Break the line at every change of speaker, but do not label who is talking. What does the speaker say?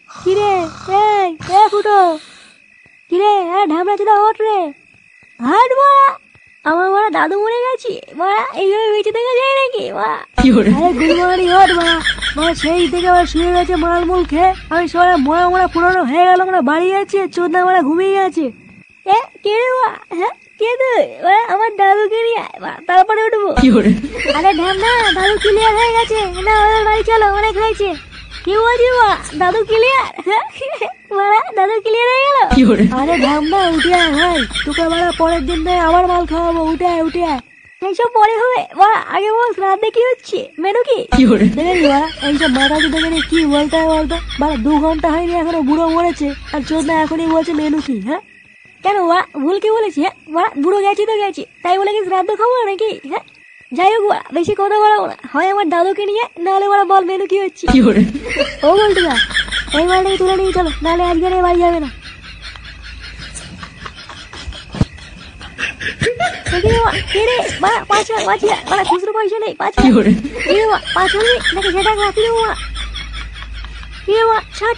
কিরে এই ফুটো কিরে ঢামড়া চুদা ওঠ রে। হাট মারা আমার মারা দাদু মরে গেছি মারা, এইভাবে বেঁচে থেকে যায় নাকি মা? আরে গুলমারি ওঠ মারা, মারা সেই থেকে আবার শুয়ে গেছে মালমূল খেয়ে। আমি সবাই মরা মরা পুরনো হয়ে গেল, আমরা বাড়ি যাচ্ছি, চোদ্দা মারা ঘুমিয়ে গেছে। কে রে মা? হ্যাঁ কে তুই? আমার দাদুকে নিয়ে তারপরে উঠবো। আরে ঢামনা দাদু ক্লিয়ার হয়ে গেছে না, ওদের বাড়ি চলো, অনেক হয়েছে। কি বলছি মা? দাদু ক্লিয়ার? মারা দাদু ক্লিয়ার হয়ে গেল? আরে ঢামনা উঠে আয় ভাই, তোকে মারা পরের দিন নয় আবার মাল খাওয়াবো, উঠে আয় উঠে আয়। এইসব পরে হবে মা, আগে বল রাতে কি হচ্ছে, মেনু কি? দেখেনি মা এইসব মাথা দেখে কি বলতে হয় বলতো? মারা 2 ঘন্টা হয়নি এখনো বুড়ো মরেছে, আর চোদ্দা এখনই বলছে মেনু কি? হ্যাঁ কেন মা ভুল কি বলেছি? হ্যাঁ মা বুড়ো গেছি তো গেছি, তাই বলে কি শ্রাদ্ধ খাবো নাকি? হ্যাঁ যাই হোক মা, বেশি কথা বলাবো না, হয় আমার দাদুকে নিয়ে, নাহলে ওরা বল মেনু কি হচ্ছে। ও বলতে না এই মালটাকে তুলে নিয়ে চলো, নাহলে আজকে আর বাড়ি যাবে না। খুচরো পয়সা নেই, 5 সেটা রাখি দেবো মা। ছাড়